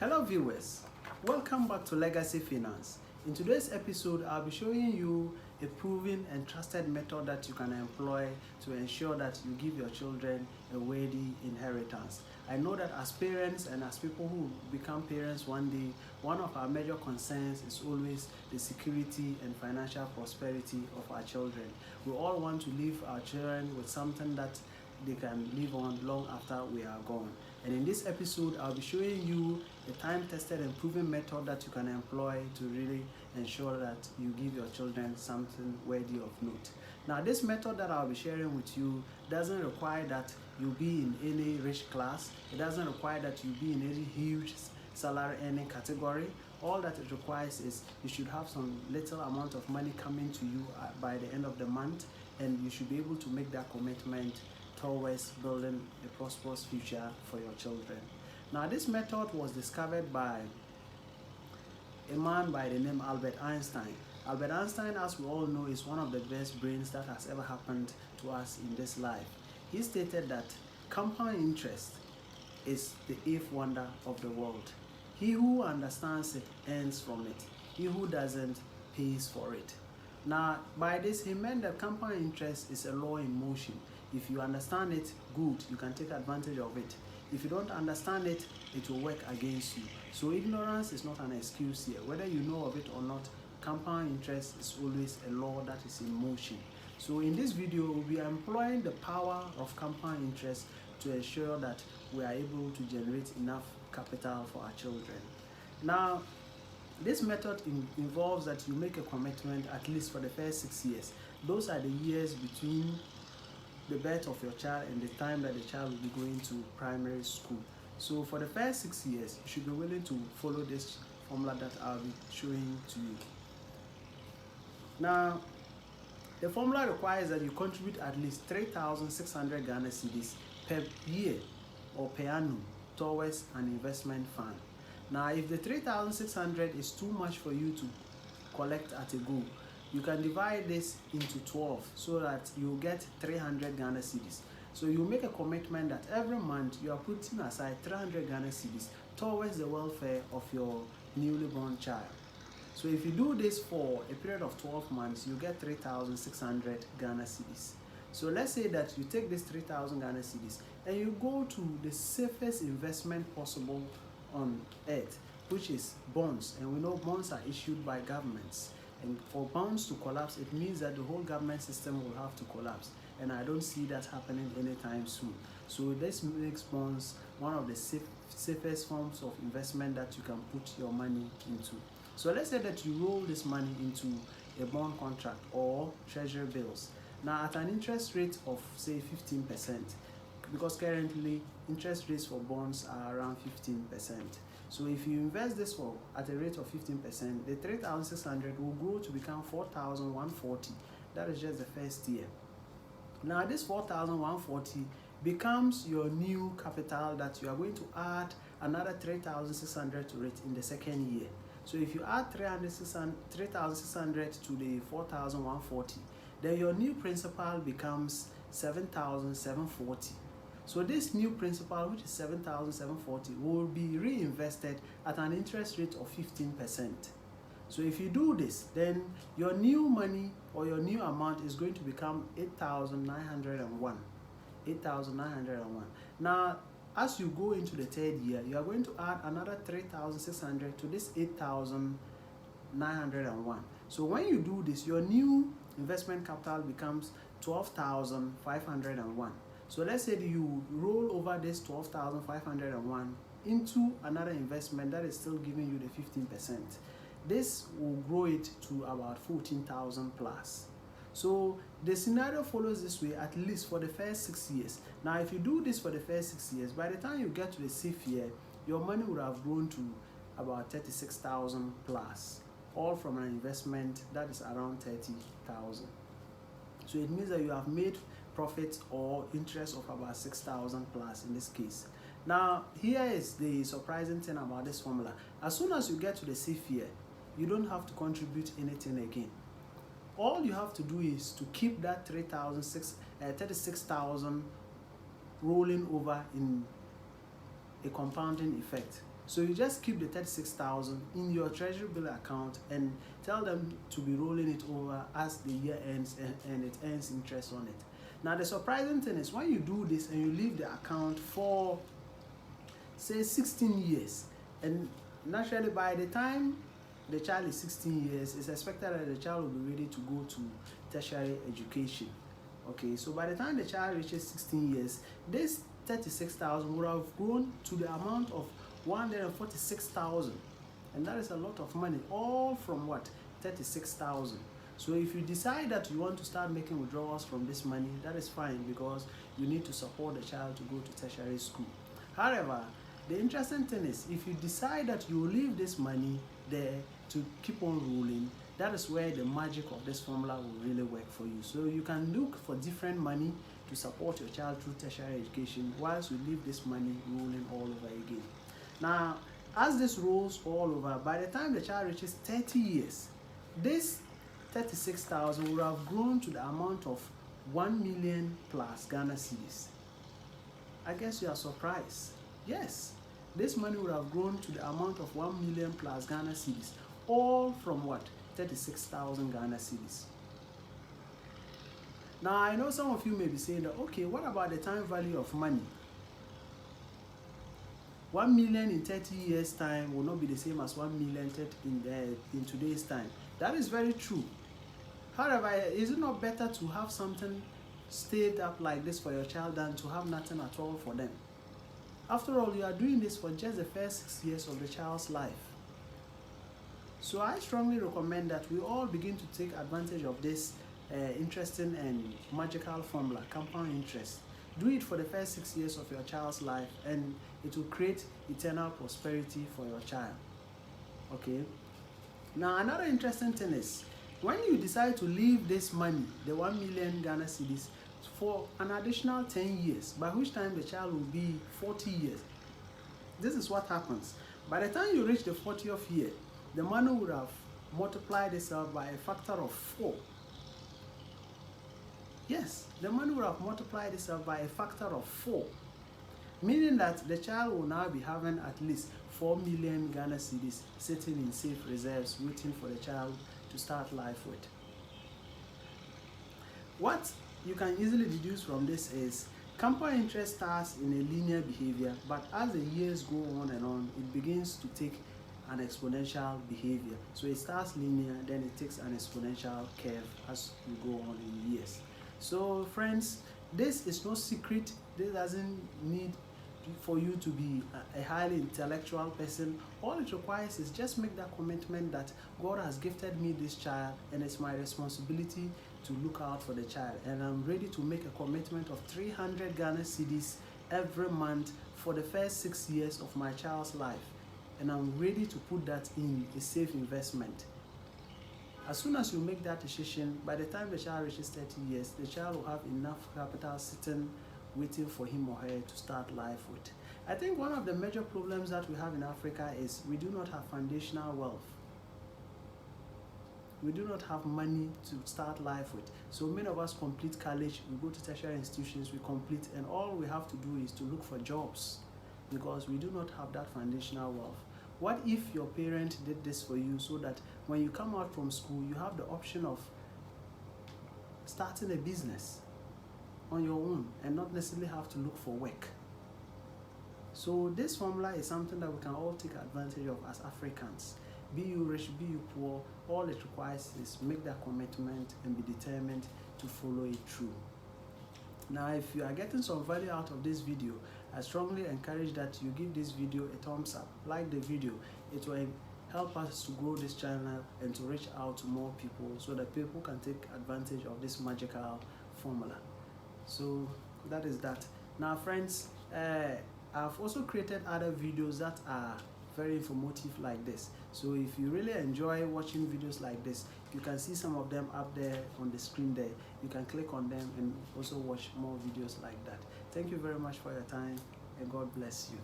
Hello viewers, welcome back to Legacy Finance. In today's episode, I'll be showing you a proven and trusted method that you can employ to ensure that you give your children a worthy inheritance. I know that as parents and as people who become parents one day, one of our major concerns is always the security and financial prosperity of our children. We all want to leave our children with something that they can live on long after we are gone. And in this episode, I'll be showing you a time-tested and proven method that you can employ to really ensure that you give your children something worthy of note. Now, this method that I'll be sharing with you doesn't require that you be in any rich class. It doesn't require that you be in any huge salary earning category. All that it requires is you should have some little amount of money coming to you by the end of the month, and you should be able to make that commitment towards building a prosperous future for your children. Now, this method was discovered by a man by the name Albert Einstein. Albert Einstein, as we all know, is one of the best brains that has ever happened to us in this life. He stated that compound interest is the eighth wonder of the world. He who understands it earns from it. He who doesn't pays for it. Now, by this, he meant that compound interest is a law in motion. If you understand it, good, you can take advantage of it. If you don't understand it, it will work against you. So ignorance is not an excuse here. Whether you know of it or not, compound interest is always a law that is in motion. So in this video, we are employing the power of compound interest to ensure that we are able to generate enough capital for our children. Now, this method involves that you make a commitment at least for the first 6 years. Those are the years between the birth of your child and the time that the child will be going to primary school. So for the first 6 years, you should be willing to follow this formula that I'll be showing to you. Now, the formula requires that you contribute at least 3,600 Ghana cedis per year or per annum towards an investment fund. Now, if the 3,600 is too much for you to collect at a go, you can divide this into 12 so that you get 300 Ghana cedis. So you make a commitment that every month you are putting aside 300 Ghana cedis towards the welfare of your newly born child. So if you do this for a period of 12 months, you get 3,600 Ghana cedis. So let's say that you take this 3,000 Ghana cedis and you go to the safest investment possible on earth, which is bonds. And we know bonds are issued by governments. And for bonds to collapse, it means that the whole government system will have to collapse. And I don't see that happening anytime soon. So this makes bonds one of the safest forms of investment that you can put your money into. So let's say that you roll this money into a bond contract or treasury bills. Now at an interest rate of say 15%, because currently interest rates for bonds are around 15%. So if you invest this for at a rate of 15%, the 3,600 will grow to become 4,140. That is just the first year. Now this 4,140 becomes your new capital that you are going to add another 3,600 to it in the second year. So if you add 3,600 to the 4,140, then your new principal becomes 7,740. So this new principal, which is 7,740, will be reinvested at an interest rate of 15%. So if you do this, then your new money or your new amount is going to become 8,901. 8,901. Now, as you go into the third year, you are going to add another 3,600 to this 8,901. So when you do this, your new investment capital becomes 12,501. So let's say that you roll over this 12,501 into another investment that is still giving you the 15%. This will grow it to about 14,000 plus. So the scenario follows this way at least for the first 6 years. Now, if you do this for the first 6 years, by the time you get to the 6th year, your money would have grown to about 36,000 plus, all from an investment that is around 30,000. So it means that you have made profit or interest of about 6,000 plus in this case. Now, here is the surprising thing about this formula. As soon as you get to the 6th year, you don't have to contribute anything again. All you have to do is to keep that 36,000 rolling over in a compounding effect. So you just keep the 36,000 in your treasury bill account and tell them to be rolling it over as the year ends, and it earns interest on it. Now the surprising thing is when you do this and you leave the account for say 16 years, and naturally by the time the child is 16 years, it's expected that the child will be ready to go to tertiary education. Okay, so by the time the child reaches 16 years, this 36,000 would have grown to the amount of 146,000, and that is a lot of money, all from what? 36,000. So if you decide that you want to start making withdrawals from this money, that is fine, because you need to support the child to go to tertiary school. However, the interesting thing is, if you decide that you leave this money there to keep on rolling, that is where the magic of this formula will really work for you. So you can look for different money to support your child through tertiary education whilst you leave this money rolling all over again. Now, as this rolls all over, by the time the child reaches 30 years, this 36,000 will have grown to the amount of 1 million plus Ghana cedis. I guess you are surprised. Yes, this money would have grown to the amount of 1 million plus Ghana cedis, all from what? 36,000 Ghana cedis. Now, I know some of you may be saying that, okay, what about the time value of money? 1 million in 30 years' time will not be the same as 1 million in today's time. That is very true. However, is it not better to have something saved up like this for your child than to have nothing at all for them? After all, you are doing this for just the first 6 years of the child's life. So I strongly recommend that we all begin to take advantage of this interesting and magical formula, compound interest. Do it for the first 6 years of your child's life, and it will create eternal prosperity for your child. Okay? Now, another interesting thing is, when you decide to leave this money, the 1 million Ghana cedis, for an additional 10 years, by which time the child will be 40 years, this is what happens. By the time you reach the 40th year, the money would have multiplied itself by a factor of 4. Yes, the money would have multiplied itself by a factor of 4, meaning that the child will now be having at least 4 million Ghana cedis sitting in safe reserves, waiting for the child to start life with. What you can easily deduce from this is, compound interest starts in a linear behavior, but as the years go on and on, it begins to take an exponential behavior. So it starts linear, then it takes an exponential curve as you go on in years. So friends, this is no secret. This doesn't need for you to be a highly intellectual person. All it requires is just make that commitment that God has gifted me this child, and it's my responsibility to look out for the child, and I'm ready to make a commitment of 300 Ghana cedis every month for the first 6 years of my child's life, and I'm ready to put that in a safe investment. As soon as you make that decision, by the time the child reaches 30 years, the child will have enough capital sitting waiting for him or her to start life with. I think one of the major problems that we have in Africa is we do not have foundational wealth. We do not have money to start life with. So many of us complete college, we go to tertiary institutions, we complete, and all we have to do is to look for jobs, because we do not have that foundational wealth. What if your parent did this for you, so that when you come out from school, you have the option of starting a business on your own and not necessarily have to look for work? So this formula is something that we can all take advantage of as Africans. Be you rich, be you poor, all it requires is make that commitment and be determined to follow it through. Now, if you are getting some value out of this video, I strongly encourage that you give this video a thumbs up, like the video. It will help us to grow this channel and to reach out to more people, so that people can take advantage of this magical formula. So that is that. Now friends, I've also created other videos that are very informative like this. So if you really enjoy watching videos like this, you can see some of them up there on the screen there. You can click on them and also watch more videos like that. Thank you very much for your time, and God bless you.